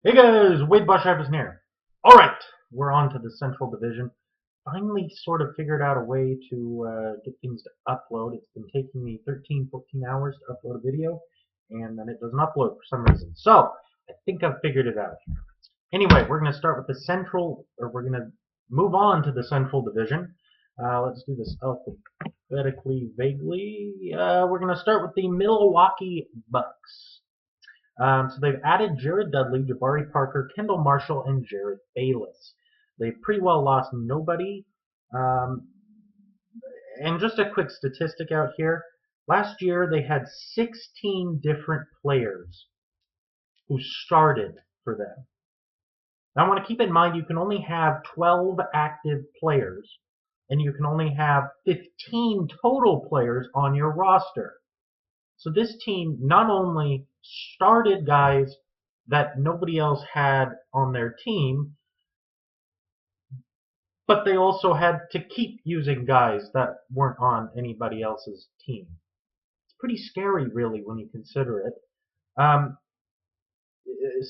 Hey guys, Wade Boshafis here. Alright, we're on to the Central Division. Finally sort of figured out a way to get things to upload. It's been taking me 13, 14 hours to upload a video, and then it doesn't upload for some reason. So, I think I've figured it out. Anyway, we're going to start with the Central, or we're going to move on to the Central Division. Let's do this alphabetically, vaguely. We're going to start with the Milwaukee Bucks. So they've added Jared Dudley, Jabari Parker, Kendall Marshall, and Jared Bayless. They've pretty well lost nobody. Um, and just a quick statistic out here. Last year they had 16 different players who started for them. Now I want to keep in mind you can only have 12 active players and you can only have 15 total players on your roster. So this team not only started guys that nobody else had on their team, but they also had to keep using guys that weren't on anybody else's team. It's pretty scary, really, when you consider it. Um,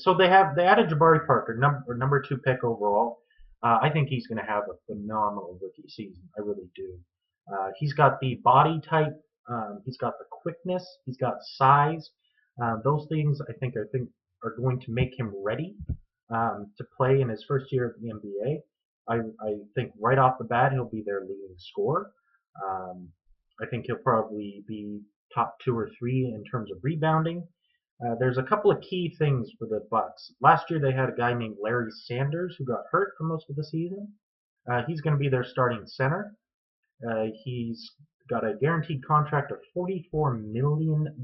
so they added Jabari Parker, number two pick overall. I think he's going to have a phenomenal rookie season. I really do. He's got the body type. He's got the quickness. He's got size. Those things I think are going to make him ready to play in his first year of the NBA. I think right off the bat he'll be their leading scorer. Um, I think he'll probably be top two or three in terms of rebounding. There's a couple of key things for the Bucks. Last year they had a guy named Larry Sanders who got hurt for most of the season. He's going to be their starting center. He's got a guaranteed contract of $44 million.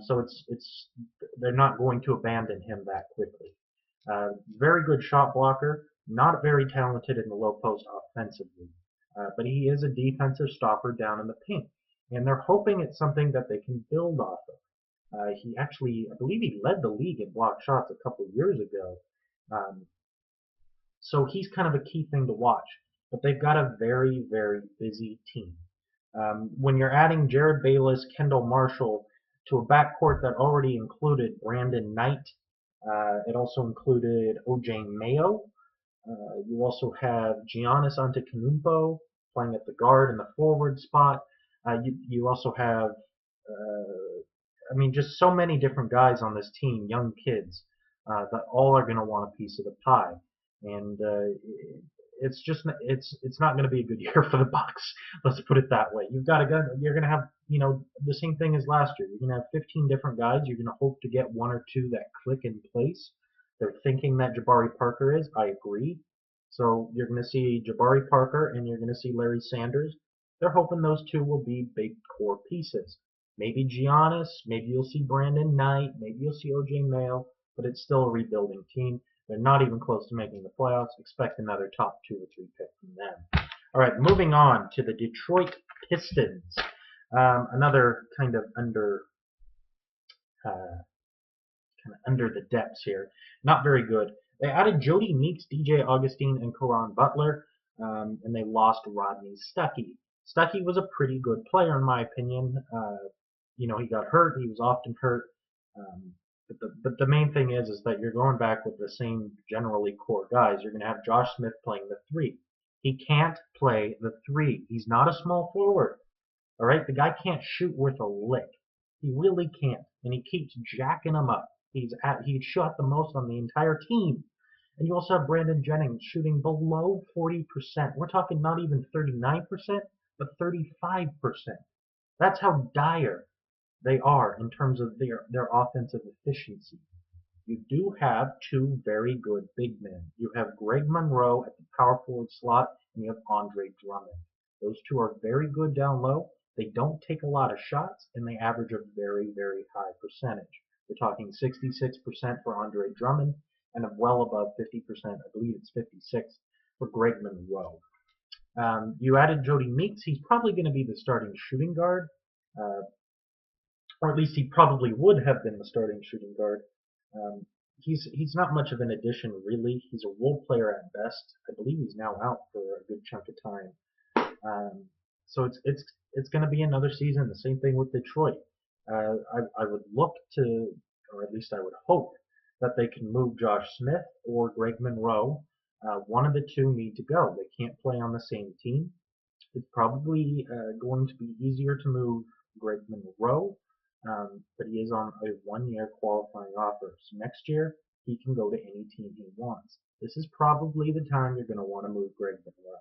So it's they're not going to abandon him that quickly. Very good shot blocker, not very talented in the low post offensively, but he is a defensive stopper down in the paint, and they're hoping it's something that they can build off of. He actually, I believe he led the league in block shots a couple of years ago. Um, so he's kind of a key thing to watch. But they've got a very, very busy team. When you're adding Jared Bayless, Kendall Marshall to a backcourt that already included Brandon Knight, it also included OJ Mayo. You also have Giannis Antetokounmpo playing at the guard and the forward spot. You also have just so many different guys on this team, young kids, that all are going to want a piece of the pie, and it's not going to be a good year for the Bucks. Let's put it that way. You're going to have the same thing as last year. You're going to have 15 different guys. You're going to hope to get one or two that click in place. They're thinking that Jabari Parker is. I agree. So you're going to see Jabari Parker and you're going to see Larry Sanders. They're hoping those two will be big core pieces. Maybe Giannis, maybe you'll see Brandon Knight, maybe you'll see OJ Mayo, but it's still a rebuilding team. They're not even close to making the playoffs. Expect another top two or three pick from them. All right, moving on to the Detroit Pistons. Another uh, kind of under the depths here. Not very good. They added Jody Meeks, DJ Augustine, and Caron Butler, and they lost Rodney Stuckey. Stuckey was a pretty good player in my opinion. He got hurt. He was often hurt. Um, but the main thing is that you're going back with the same generally core guys. You're going to have Josh Smith playing the three. He can't play the three. He's not a small forward. All right, the guy can't shoot worth a lick. He really can't, and he keeps jacking them up. He shot the most on the entire team. And you also have Brandon Jennings shooting below 40%. We're talking not even 39%, but 35%. That's how dire they are in terms of their offensive efficiency. You do have two very good big men. You have Greg Monroe at the power forward slot, and you have Andre Drummond. Those two are very good down low. They don't take a lot of shots, and they average a very, very high percentage. We're talking 66% for Andre Drummond, and well above 50%. I believe it's 56 for Greg Monroe. You added Jody Meeks. He's probably going to be the starting shooting guard, uh, or at least he probably would have been the starting shooting guard. Um, he's not much of an addition, really. He's a role player at best. I believe he's now out for a good chunk of time. So it's going to be another season. The same thing with Detroit. I would look to, or at least I would hope that they can move Josh Smith or Greg Monroe. One of the two need to go. They can't play on the same team. It's probably going to be easier to move Greg Monroe, but he is on a one-year qualifying offer. So next year, he can go to any team he wants. This is probably the time you're going to want to move Greg Monroe.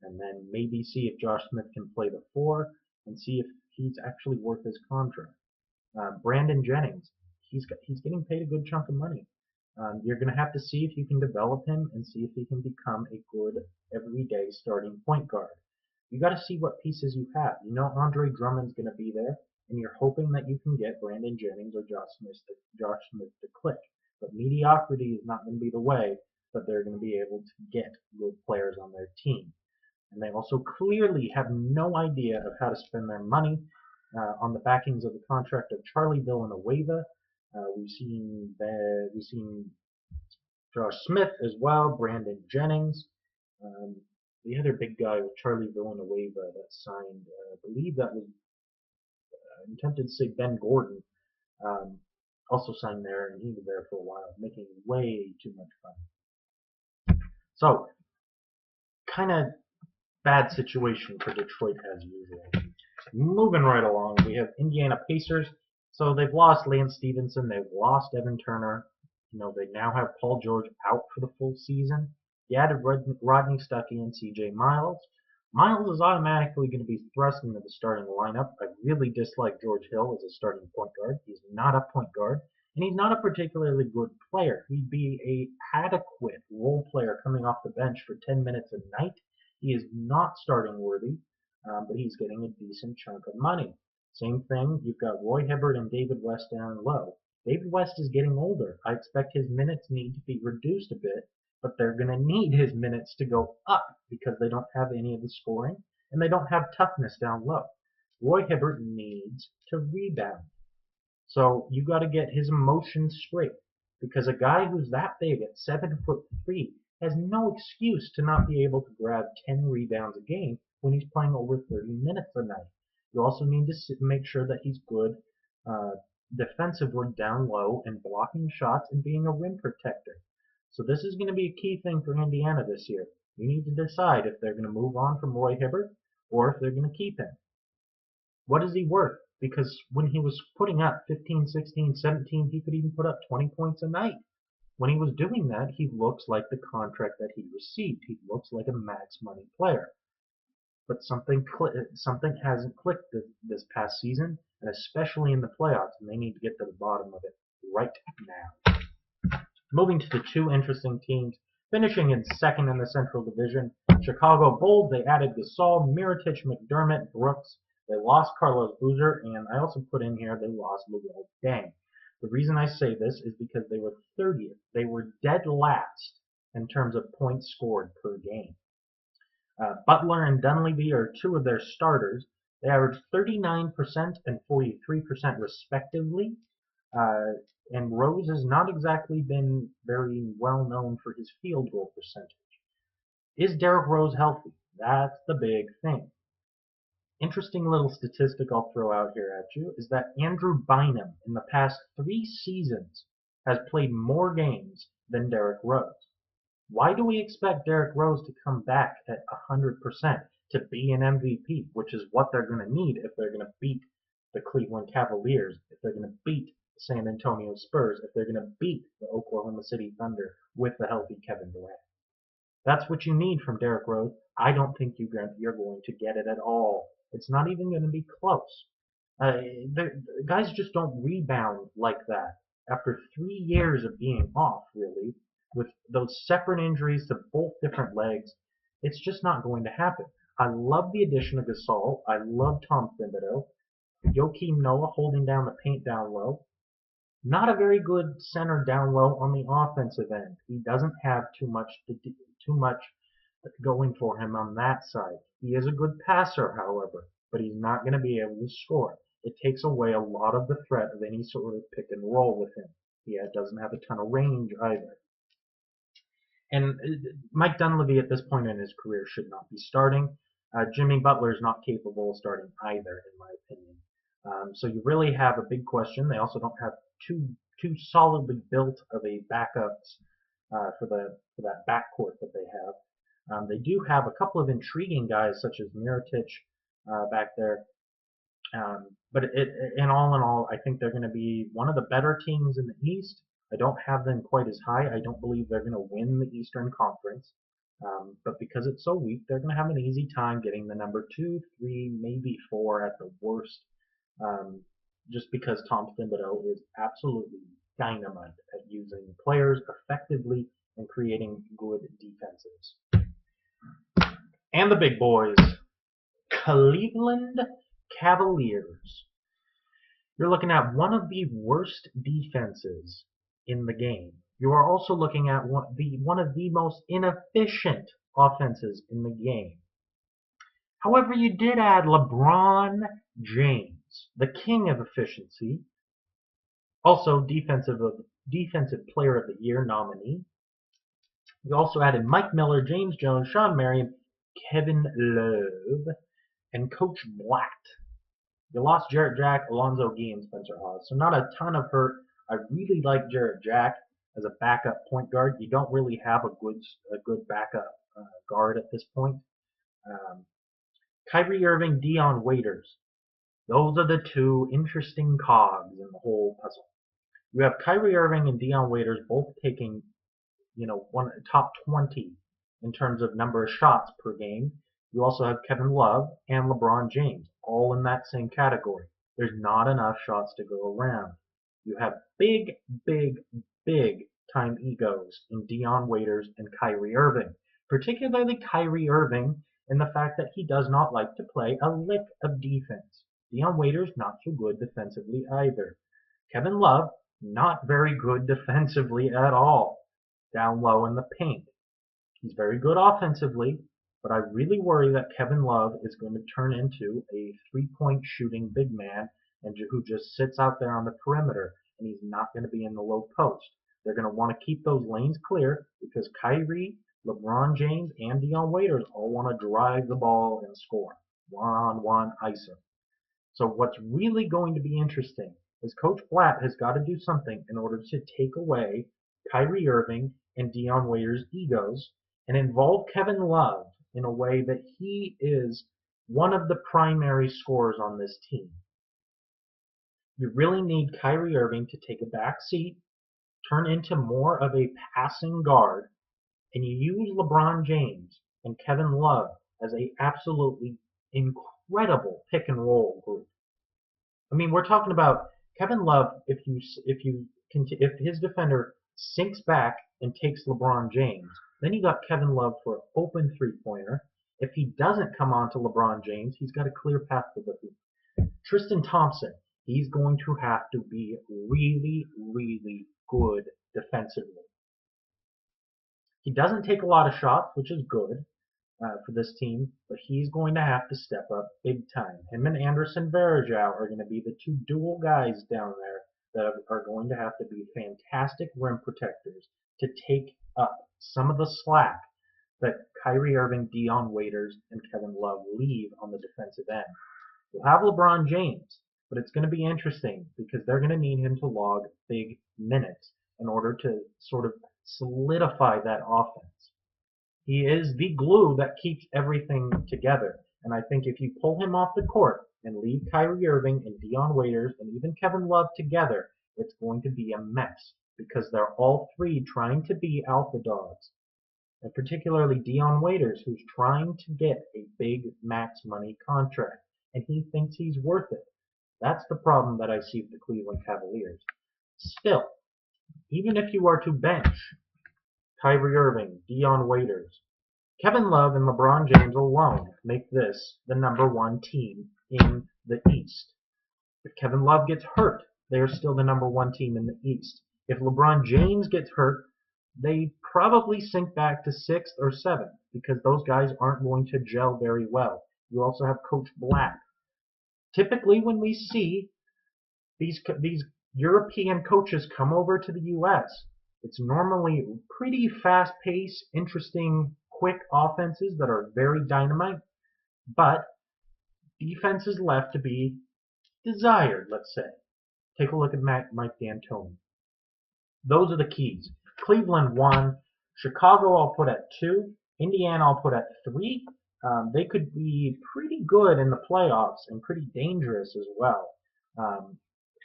And then maybe see if Josh Smith can play the 4 and see if he's actually worth his contract. Brandon Jennings, he's getting paid a good chunk of money. You're going to have to see if you can develop him and see if he can become a good everyday starting point guard. You got to see what pieces you have. You know Andre Drummond's going to be there, and you're hoping that you can get Brandon Jennings or Josh Smith to click. But mediocrity is not going to be the way that they're going to be able to get good players on their team. And they also clearly have no idea of how to spend their money on the backings of the contract of Charlie Villanueva. We've seen Josh Smith as well, Brandon Jennings. The other big guy was Charlie Villanueva that signed, I believe that was, I'm tempted to say Ben Gordon, also signed there, and he was there for a while, making way too much money. So, kind of bad situation for Detroit as usual. Moving right along, we have Indiana Pacers. So they've lost Lance Stevenson, they've lost Evan Turner. You know, they now have Paul George out for the full season. They added Rodney Stuckey and C.J. Miles. Miles is automatically going to be thrust into the starting lineup. I really dislike George Hill as a starting point guard. He's not a point guard, and he's not a particularly good player. He'd be a adequate role player coming off the bench for 10 minutes a night. He is not starting worthy, but he's getting a decent chunk of money. Same thing, you've got Roy Hibbert and David West down low. David West is getting older. I expect his minutes need to be reduced a bit, but they're going to need his minutes to go up because they don't have any of the scoring, and they don't have toughness down low. Roy Hibbert needs to rebound. So you got to get his emotions straight, because a guy who's that big at 7'3" has no excuse to not be able to grab 10 rebounds a game when he's playing over 30 minutes a night. You also need to make sure that he's good defensively down low and blocking shots and being a rim protector. So this is going to be a key thing for Indiana this year. You need to decide if they're going to move on from Roy Hibbert or if they're going to keep him. What is he worth? Because when he was putting up 15, 16, 17, he could even put up 20 points a night. When he was doing that, he looks like the contract that he received. He looks like a max money player. But something hasn't clicked this past season, and especially in the playoffs, and they need to get to the bottom of it right now. Moving to the two interesting teams, finishing in second in the Central Division, Chicago Bulls. They added Gasol, Mirotic, McDermott, Brooks. They lost Carlos Boozer, and I also put in here they lost Luol Deng. The reason I say this is because they were 30th. They were dead last in terms of points scored per game. Butler and Dunleavy are two of their starters. They averaged 39% and 43% respectively. And Rose has not exactly been very well known for his field goal percentage. Is Derrick Rose healthy? That's the big thing. Interesting little statistic I'll throw out here at you is that Andrew Bynum in the past 3 seasons has played more games than Derrick Rose. Why do we expect Derrick Rose to come back at 100% to be an MVP, which is what they're going to need if they're going to beat the Cleveland Cavaliers, if they're going to beat the San Antonio Spurs, if they're going to beat the Oklahoma City Thunder with the healthy Kevin Durant? That's what you need from Derrick Rose. I don't think you're going to get it at all. It's not even going to be close. Guys just don't rebound like that after 3 years of being off, really, with those separate injuries to both different legs. It's just not going to happen. I love the addition of Gasol. I love Tom Thibodeau. Joakim Noah holding down the paint down low. Not a very good center down low on the offensive end. He doesn't have too much going for him on that side. He is a good passer, however, but he's not going to be able to score. It takes away a lot of the threat of any sort of pick and roll with him. He doesn't have a ton of range either. And Mike Dunleavy at this point in his career should not be starting. Jimmy Butler is not capable of starting either, in my opinion. So you really have a big question. They also don't have too too solidly built of a backups for that backcourt that they have. They do have a couple of intriguing guys such as Mirotic back there. But in all, I think they're going to be one of the better teams in the East. I don't have them quite as high. I don't believe they're going to win the Eastern Conference. But because it's so weak, they're going to have an easy time getting the number 2, 3, maybe 4 at the worst. Just because Tom Thibodeau is absolutely dynamite at using players effectively and creating good defenses. And the big boys, Cleveland Cavaliers. You're looking at one of the worst defenses in the game. You are also looking at one of the most inefficient offenses in the game. However, you did add LeBron James, the king of efficiency, also defensive player of the year nominee. You also added Mike Miller, James Jones, Shawn Marion, Kevin Love, and Coach Blatt. You lost Jarrett Jack, Alonzo Gee, and Spencer Hawes, so not a ton of hurt. I really like Jarrett Jack as a backup point guard. You don't really have a good backup guard at this point. Kyrie Irving, Dion Waiters. Those are the two interesting cogs in the whole puzzle. You have Kyrie Irving and Dion Waiters both taking, top 20 in terms of number of shots per game. You also have Kevin Love and LeBron James, all in that same category. There's not enough shots to go around. You have big, big, big time egos in Dion Waiters and Kyrie Irving, particularly Kyrie Irving in the fact that he does not like to play a lick of defense. Dion Waiters, not so good defensively either. Kevin Love, not very good defensively at all, down low in the paint. He's very good offensively, but I really worry that Kevin Love is going to turn into a three-point shooting big man and who just sits out there on the perimeter, and he's not going to be in the low post. They're going to want to keep those lanes clear because Kyrie, LeBron James, and Dion Waiters all want to drive the ball and score. One-on-one ISO. So what's really going to be interesting is Coach Blatt has got to do something in order to take away Kyrie Irving and Dion Waiters' egos and involve Kevin Love in a way that he is one of the primary scorers on this team. You really need Kyrie Irving to take a back seat, turn into more of a passing guard, and you use LeBron James and Kevin Love as a absolutely incredible pick and roll group. I mean, we're talking about Kevin Love. If his defender sinks back and takes LeBron James, then you got Kevin Love for an open three-pointer. If he doesn't come on to LeBron James, he's got a clear path to the hoop. Tristan Thompson, he's going to have to be really, really good defensively. He doesn't take a lot of shots, which is good for this team, but he's going to have to step up big time. Him and Anderson Varejao are going to be the two dual guys down there that are going to have to be fantastic rim protectors to take up some of the slack that Kyrie Irving, Dion Waiters, and Kevin Love leave on the defensive end. You'll have LeBron James, but it's going to be interesting because they're going to need him to log big minutes in order to sort of solidify that offense. He is the glue that keeps everything together. And I think if you pull him off the court and leave Kyrie Irving and Dion Waiters and even Kevin Love together, it's going to be a mess because they're all three trying to be alpha dogs. And particularly Dion Waiters, who's trying to get a big max money contract. And he thinks he's worth it. That's the problem that I see with the Cleveland Cavaliers. Still, even if you are to bench Kyrie Irving, Dion Waiters, Kevin Love and LeBron James alone make this the #1 team in the East. If Kevin Love gets hurt, they are still the #1 team in the East. If LeBron James gets hurt, they probably sink back to 6th or 7th because those guys aren't going to gel very well. You also have Coach Blatt. Typically, when we see these European coaches come over to the U.S., it's normally pretty fast-paced, interesting, quick offenses that are very dynamite, but defense is left to be desired, let's say. Take a look at Mike D'Antoni. Those are the keys. Cleveland 1, Chicago I'll put at 2, Indiana I'll put at 3. They could be pretty good in the playoffs and pretty dangerous as well um,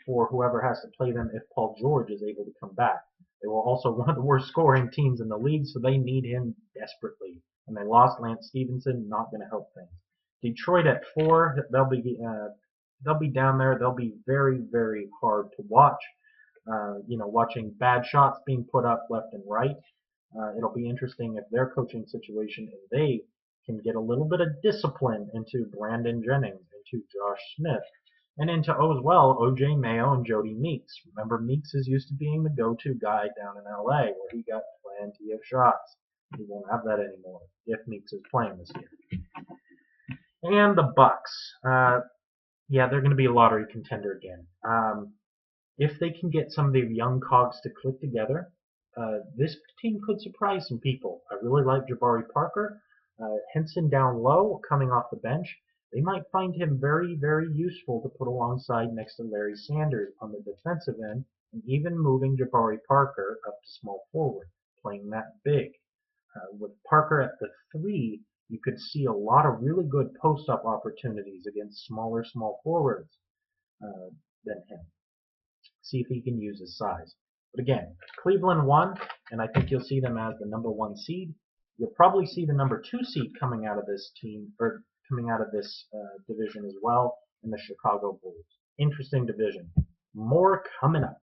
for whoever has to play them if Paul George is able to come back. They were also one of the worst scoring teams in the league, so they need him desperately. And they lost Lance Stevenson, not going to help things. Detroit at 4, they'll be down there. They'll be very, very hard to watch. Watching bad shots being put up left and right. It'll be interesting if their coaching situation, if they can get a little bit of discipline into Brandon Jennings, into Josh Smith, and into, as well, O.J. Mayo and Jody Meeks. Remember, Meeks is used to being the go-to guy down in L.A., where he got plenty of shots. He won't have that anymore if Meeks is playing this year. And the Bucks. Yeah, they're going to be a lottery contender again. If they can get some of their young cogs to click together, this team could surprise some people. I really like Jabari Parker. Henson down low, coming off the bench. They might find him very, very useful to put alongside next to Larry Sanders on the defensive end, and even moving Jabari Parker up to small forward, playing that big. With Parker at the 3, you could see a lot of really good post-up opportunities against smaller small forwards than him. See if he can use his size. But again, Cleveland 1, and I think you'll see them as the number 1 seed. You'll probably see the number 2 seed coming out of this team, or coming out of this division as well, in the Chicago Bulls. Interesting division. More coming up.